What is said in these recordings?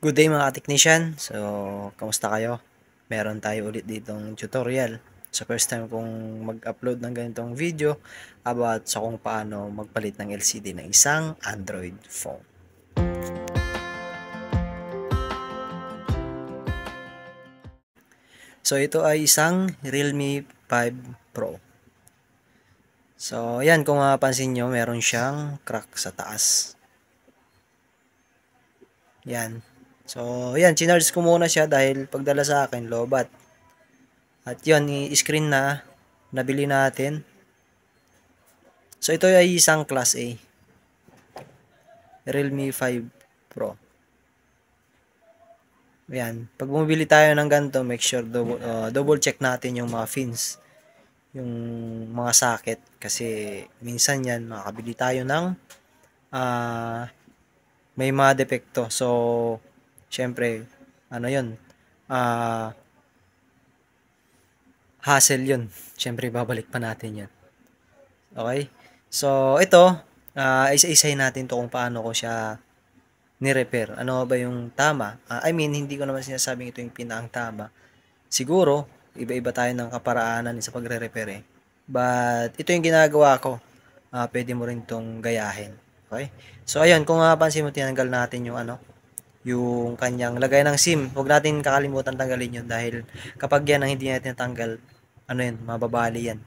Good day mga technician. So, kamusta kayo? Meron tayo ulit ditong tutorial. So, first time kong mag-upload ng ganitong video about sa kung paano magpalit ng LCD ng isang Android phone. So, ito ay isang Realme 5 Pro. So, yan kung mapapansin nyo, meron siyang crack sa taas. Yan. So, yan, chinarge ko muna siya dahil pagdala sa akin, lobat. At yun, i-screen na, nabili natin. So, ito ay isang Class A. Realme 5 Pro. Ayan. Pag bumibili tayo ng ganito, make sure double check natin yung mga fins. Yung mga socket. Kasi minsan yan, makakabili tayo ng may mga depekto. So, syempre, ano yun, hassle yun. Syempre, babalik pa natin yan. Okay? So, ito, isa-isahin natin to kung paano ko siya ni-repair. Ano ba yung tama? I mean, hindi ko naman sinasabing ito yung pinakang tama. Siguro, iba-iba tayo ng kaparaanan sa pagre-repair eh. But, ito yung ginagawa ko. Pwede mo rin itong gayahin. Okay? So, ayun, kung mapapansin mo, tinanggal natin yung yung kanyang lagay ng SIM. Huwag natin kakalimutan tanggalin yun dahil kapag yan ang hindi natin natanggal, mababali yan.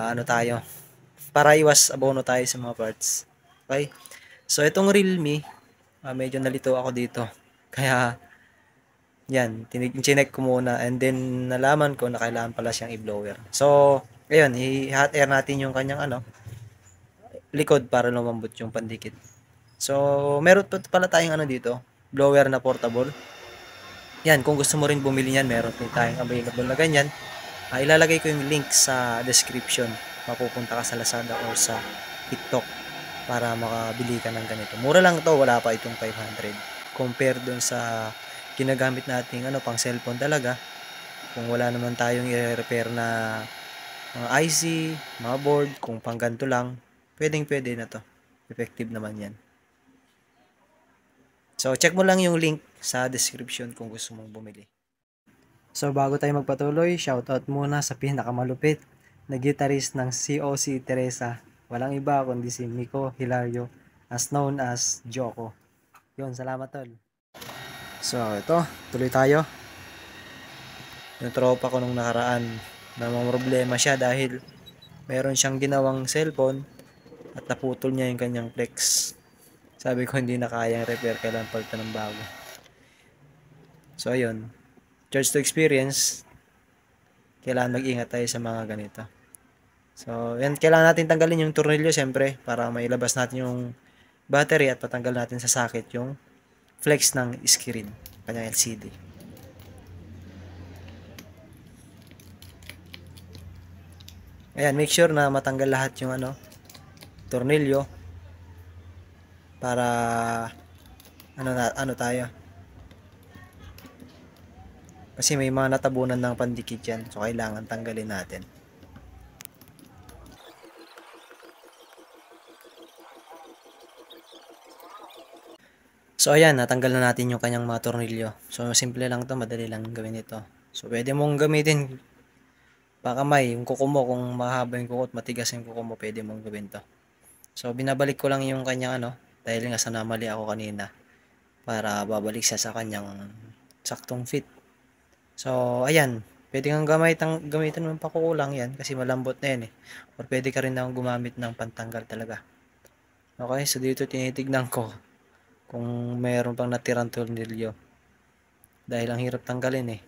Ano tayo? Para iwas abono tayo sa mga parts. Okay? So, itong Realme, medyo nalito ako dito. Kaya, yan, chinek ko muna and then nalaman ko na kailangan pala siyang i-blower. So, ayun, i-hot air natin yung kanyang likod para lumambot yung pandikit. So, meron pala tayong dito, blower na portable. Yan, kung gusto mo rin bumili niyan, meron din tayong available na ganyan. Ilalagay ko yung link sa description. Mapupunta ka sa Lazada or sa TikTok para makabili ka ng ganito. Mura lang to, wala pa itong 500. Compare dun sa ginagamit nating pang cellphone talaga. Kung wala naman tayong i-repair na mga IC, mga board, kung pang ganito lang, pwedeng-pwede na to. Effective naman yan. So, check mo lang yung link sa description kung gusto mong bumili. So, bago tayo magpatuloy, shoutout muna sa pinakamalupit na guitarist ng COC Teresa. Walang iba kundi si Miko Hilario, as known as Joko. Yun, salamat tol. So, ito, tuloy tayo. Yung tropa ko nung nakaraan, na problema siya dahil meron siyang ginawang cellphone at naputol niya yung kanyang flex. Sabi ko hindi na kayang repair, kailangan palitan ng bago. So, ayun. Charge to experience, kailangan mag-ingat tayo sa mga ganito. So, yan, kailangan natin tanggalin yung tornilyo siyempre para mailabas natin yung battery at patanggal natin sa socket yung flex ng screen, kanyang LCD. Ayan, make sure na matanggal lahat yung tornilyo para tayo. Kasi may mga natabunan ng pandikit yan, so kailangan tanggalin natin. So ayan, natanggal na natin yung kanyang mga tornilyo. So simple lang to, madali lang gawin ito. So pwede mong gamitin pakamay, yung kuko mo, kung mahaba yung kuko at matigas yung kuko mo, pwede mong gawin to. So binabalik ko lang yung kanyang dahil nga sa namali ako kanina para babalik siya sa kanyang saktong fit. So ayan, pwede kang gamitin ng pakukulang yan kasi malambot na yan eh. Or pwede ka rin na gumamit ng pantanggal talaga. Okay, so dito tinitignan ko kung mayroon pang natirang tornilyo dahil ang hirap tanggalin eh.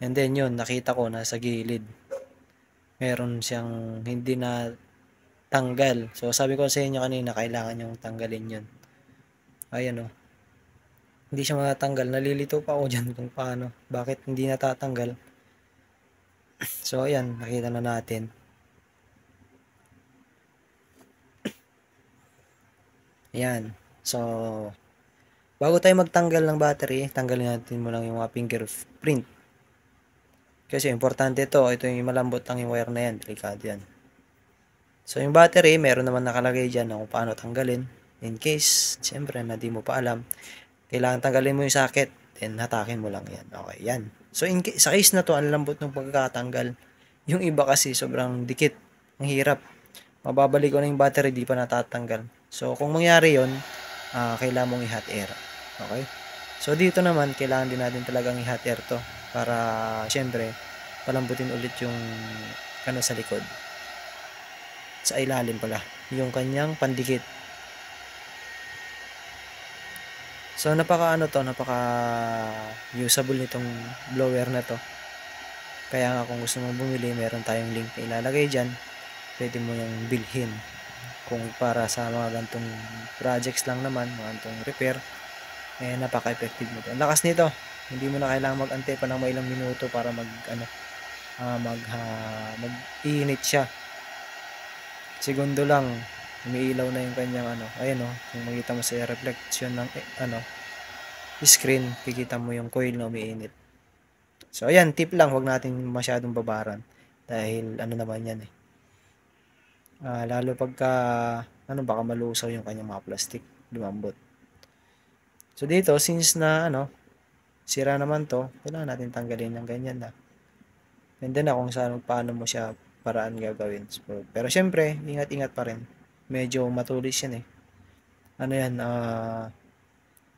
And then yun, nakita ko na sa gilid meron siyang hindi na tanggal. So sabi ko sa inyo kanina, kailangan yung tanggalin yun. Ayan hindi siya matatanggal. Nalilito pa ako dyan kung paano, bakit hindi natatanggal. So ayan, nakita na natin. Ayan. So, bago tayo magtanggal ng battery, tanggalin natin mo lang yung mga fingerprint. Kasi importante ito yung malambot lang yung wire na yan, delikado yan. So yung battery, meron naman nakalagay dyan kung paano tanggalin. In case, siyempre, na di mo pa alam, kailangan tanggalin mo yung socket, then hatakin mo lang yan. Okay, yan. So, sa case na to, ang lambot ng pagkakatanggal. Yung iba kasi, sobrang dikit. Ang hirap. Mababalik ko na yung battery, di pa natatanggal. So, kung mangyari yon, kailangan mong i-hot air. Okay? So, dito naman, kailangan din natin talagang i-hot air to. Para, syempre, palambutin ulit yung sa likod. Sa ilalim pala. Yung kanyang pandikit. So, napaka usable nitong blower na to. Kaya nga kung gusto mong bumili, meron tayong link na ilalagay dyan. Pwede mo yung bilhin. Kung para sa mga gantong projects lang naman, mga gantong repair, napaka-effective nito. Ang lakas nito. Hindi mo na kailangan mag-antay pa ng ilang minuto para mag-init siya. Segundo lang, umiilaw na yung kanyang ayun kung makita mo sa reflection ng screen, kikita mo yung coil na umiinit. So ayan, tip lang, wag natin masyadong babaran dahil naman yan lalo pagka baka malusaw yung kanyang mga plastic, lumambot. So dito, since na sira naman to, kailangan natin tanggalin ng ganyan na. And then kung saan paano mo siya paraan gagawin. Pero syempre, ingat-ingat pa rin. Medyo matulis yan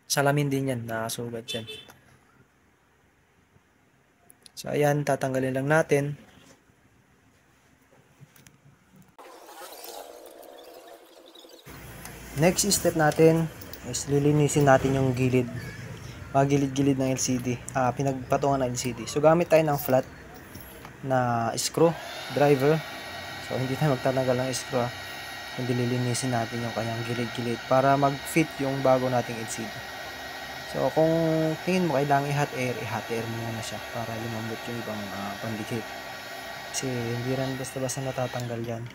salamin din yan, nakasugat yan. So ayan, tatanggalin lang natin. Next step natin is lilinisin natin yung gilid. Gilid-gilid ng LCD. Pinagpatungan ng LCD. So gamit tayo ng flat na screw driver. So hindi tayo magtatanggal ng screw. Kundi lilinisin natin yung kanyang gilid-gilid para mag-fit yung bago nating LCD. So kung tingin mo kailangan i-hot air mo muna siya para lumambot yung ibang pandikit. Kasi hindi rin basta-basta natatanggal yan.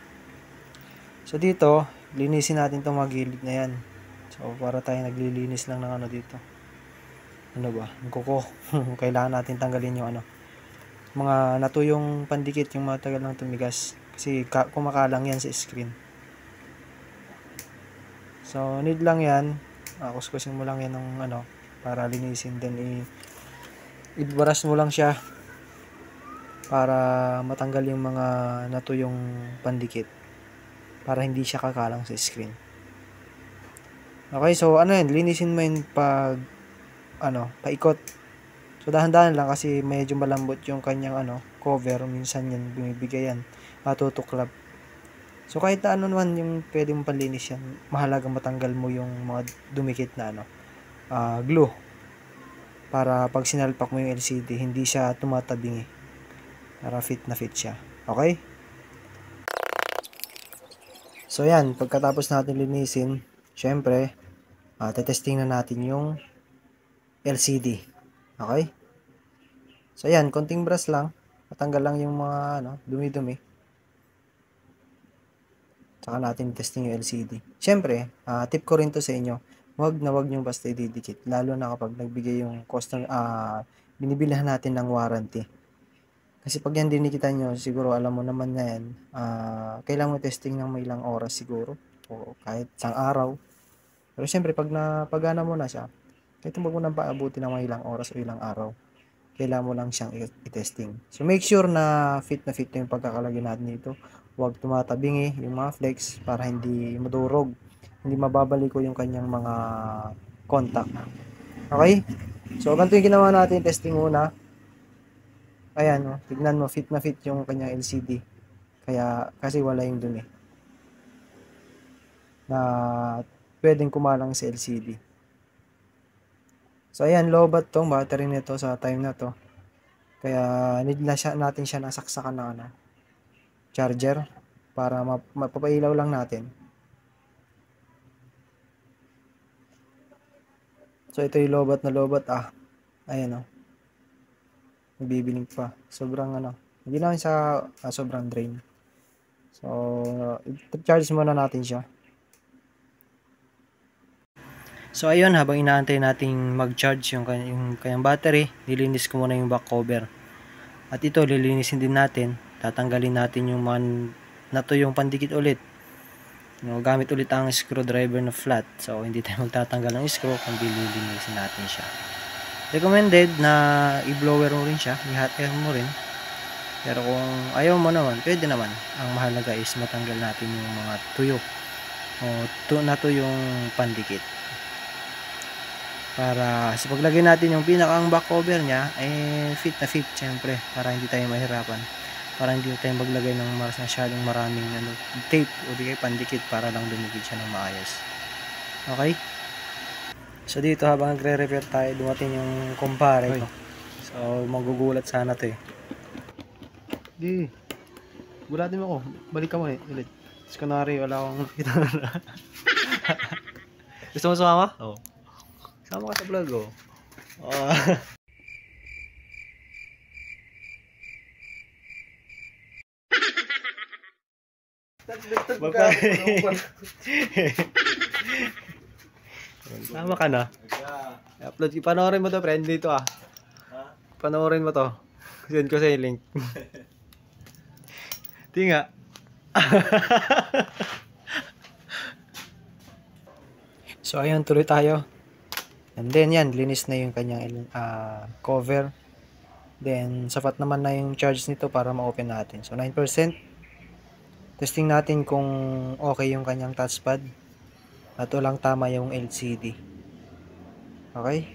So dito, linisin natin itong mga gilid na yan. So para tayo naglilinis lang ng dito. Yung kuko. Kailangan natin tanggalin yung mga natuyong pandikit, yung matagal lang tumigas. Kasi kumakalang yan sa screen. So need lang yan. Kuskusin mo lang yan ng para linisin. Then i-brush mo lang siya para matanggal yung mga natuyong pandikit. Para hindi siya kakalang sa screen. Okay, so linisin mo yung paikot. So dahan-dahan lang kasi medyo malambot yung kanyang cover. Minsan yan bumibigay yan. Matutuklap. So kahit na naman yung pwede mong panlinis yan, mahalagang matanggal mo yung mga dumikit na glue. Para pag sinalpak mo yung LCD, hindi siya tumatabingi. Para fit na fit siya. Okay? So yan, pagkatapos natin linisin, syempre, tetesting na natin yung LCD. Okay? So yan, konting brush lang. Matanggal lang yung mga dumi-dumi. Saka natin testing yung LCD. Syempre, tip ko rin to sa inyo. Wag nyo basta ididikit. Lalo na kapag nagbigay yung binibilihan natin ng warranty. Kasi pag yan dinikitan nyo, siguro alam mo naman na yan, kailangan mo testing ng may ilang oras siguro. O kahit isang araw. Pero syempre, pag napagana mo na siya, kahit huwag mo nang paabuti ng may ilang oras o ilang araw, kailangan mo lang siyang i-testing. So make sure na fit yung pagkakalagay natin dito. Huwag tumatabingi yung mga flex para hindi madurog. Hindi mababalik ko yung kanyang mga contact. Okay? So ganito yung ginawa natin, testing muna. Ayan, tignan mo, fit na fit yung kanyang LCD. Kasi wala yung dumi na pwedeng kumalang sa LCD. So ayan, lobat tong battery nito sa time na to. Kaya need na natin siya nasaksakan ng charger para mapapailaw lang natin. So ito yung lobat na lobat Ayan Nabibiling pa. Sobrang hindi lang sa sobrang drain. So i-charge muna natin siya. So ayun, habang inaantay nating mag-charge yung kanyang battery, nilinis ko muna yung back cover. At ito, lilinisin din natin. Tatanggalin natin yung yung pandikit ulit. No, gamit ulit ang screwdriver na flat. So, hindi tayo magtatanggal ng screw, kundi lilinisin natin siya. Recommended na i-blower mo rin siya, i-hot air mo rin. Pero kung ayaw mo naman, pwede naman. Ang mahalaga is matanggal natin yung mga tuyo o yung pandikit. Para sa paglagay natin yung pinakang back cover niya, fit na fit syempre, para hindi tayo mahirapan. Para hindi tayo maglagay ng masyadong maraming tape o di kaya pandikit para lang dumikit siya ng maayos. Okay? So dito habang nagre-repair tayo, dumating yung kumpare ko. So magugulat sana to eh. Di. Gulatin mo ako. Balik ka mo ulit. Tapos kunwari, wala akong nakita na. Gusto mo sumama? Oo. Sama ka sa vlog, oh. Sama ka na. I-upload. Panoorin mo to, friend. Dito ah. Panoorin mo to. Send ko sa yung link. Tinga. So ayun, tuloy tayo. And then yan, linis na yung kanyang cover. Then sapat naman na yung charge nito para ma-open natin. So 9%. Testing natin kung okay yung kanyang touchpad at walang tama yung LCD. Okay?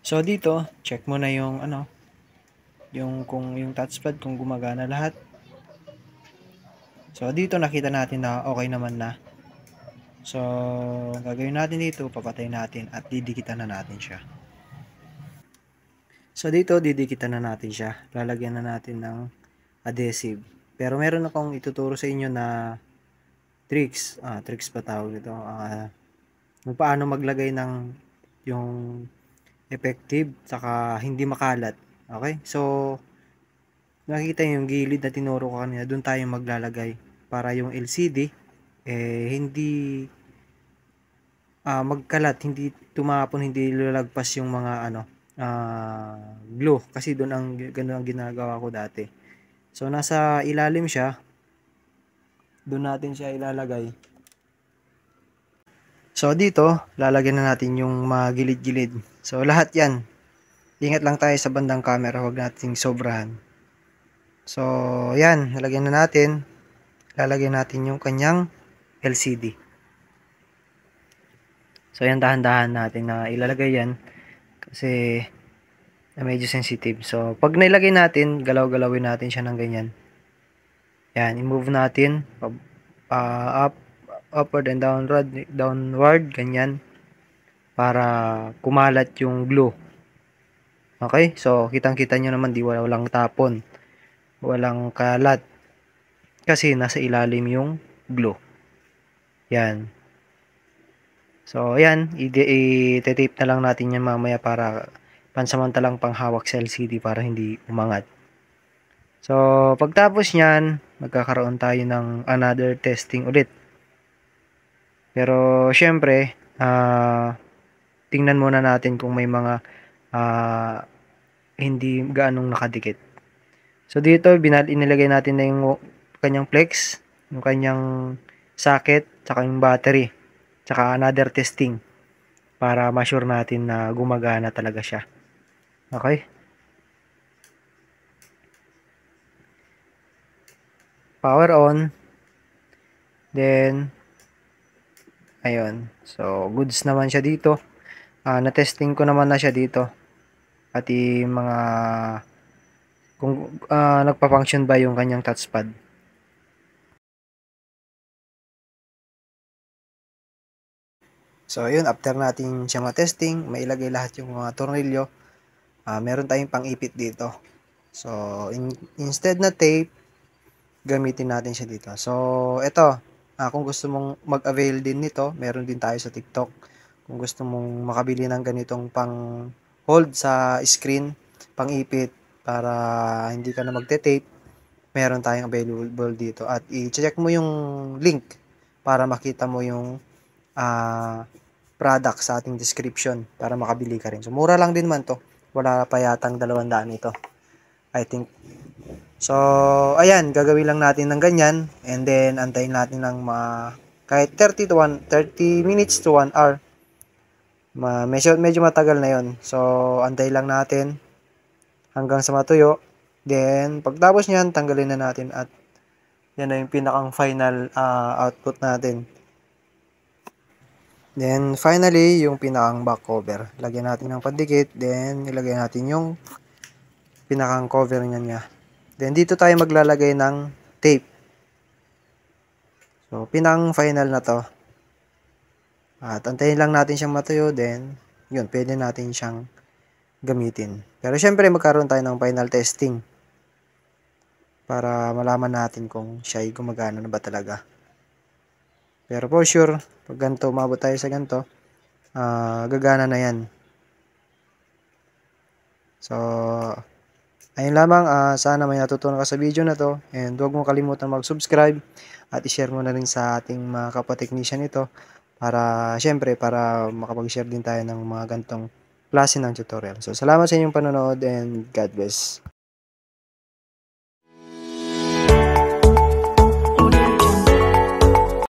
So dito, check mo na yung kung yung touchpad kung gumagana lahat. So dito nakita natin na okay naman na. So gagawin natin dito, papatay natin at didikitan na natin siya. So dito didikitan na natin siya. Lalagyan na natin ng adhesive. Pero meron akong ituturo sa inyo na tricks. Tricks pa tawag ito. Kung paano maglagay ng yung effective saka hindi makalat. Okay? So nakikita yung gilid na tinuro ko kanina, doon tayo maglalagay para yung LCD hindi magkalat, hindi tumapon, hindi lalagpas yung mga glue kasi doon ganun ang ginagawa ko dati. So nasa ilalim siya, doon natin siya ilalagay. So dito lalagyan na natin yung mga gilid-gilid. So lahat yan, ingat lang tayo sa bandang camera, huwag nating sobrahan. So yan, nalagyan na natin. Lalagyan natin yung kanyang LCD. So yan, dahan-dahan natin na ilalagay yan kasi medyo sensitive. So pag nailagay natin, galaw-galawin natin siya ng ganyan. Yan, i-move natin upward and downward, ganyan, para kumalat yung glue. Okay? So kitang-kita nyo naman, walang tapon, walang kalat kasi nasa ilalim yung glue. Yan. So ayan, i-tape na lang natin yan mamaya para pansamantalang panghawak sa LCD para hindi umangat. So pagtapos nyan, magkakaroon tayo ng another testing ulit. Pero syempre, tingnan muna natin kung may mga hindi gaanong nakadikit. So dito, inilagay natin na yung kanyang flex, yung kanyang socket, saka yung battery, saka another testing para ma-sure natin na gumagana talaga siya. Okay? Power on. Then, ayun. So, goods naman siya dito. Na-testing ko naman na siya dito. At yung mga kung nagpa-function ba yung kanyang touchpad. So, ayun, after natin siya ma-testing, mailagay lahat yung mga tornilyo, meron tayong pang-ipit dito. So, instead na tape, gamitin natin siya dito. So, ito, kung gusto mong mag-avail din nito, meron din tayo sa TikTok. Kung gusto mong makabili ng ganitong pang-hold sa screen, pang-ipit, para hindi ka na magte-tape, meron tayong available dito. At i-check mo yung link para makita mo yung product sa ating description para makabili ka rin. So, mura lang din man to. Wala pa yatang 200 ito. I think So, ayan, gagawin lang natin ng ganyan and then antayin natin ng mga kahit 30 minutes to 1 hour. Medyo matagal na 'yon. So, antayin lang natin hanggang sa matuyo. Then, pagtapos niyan, tanggalin na natin at yan na yung pinakang final output natin. Then, finally, yung pinakang back cover. Lagyan natin ng pandikit. Then, ilagay natin yung pinakang cover niya. Then, dito tayo maglalagay ng tape. So, pinakang final na to. At antayin lang natin siyang matuyo. Then, yun, pwede natin siyang gamitin. Pero, syempre, magkaroon tayo ng final testing. Para malaman natin kung siya ay gumagana na ba talaga. Pero for sure, pag ganito, umabot tayo sa ganito, gagana na yan. So, ayun lamang, sana may natutunan ka sa video na to and huwag mo kalimutan mag-subscribe at i-share mo na rin sa ating mga kapwa-technician ito para, syempre, para makapag-share din tayo ng mga ganitong klase ng tutorial. So, salamat sa inyong panonood and God bless.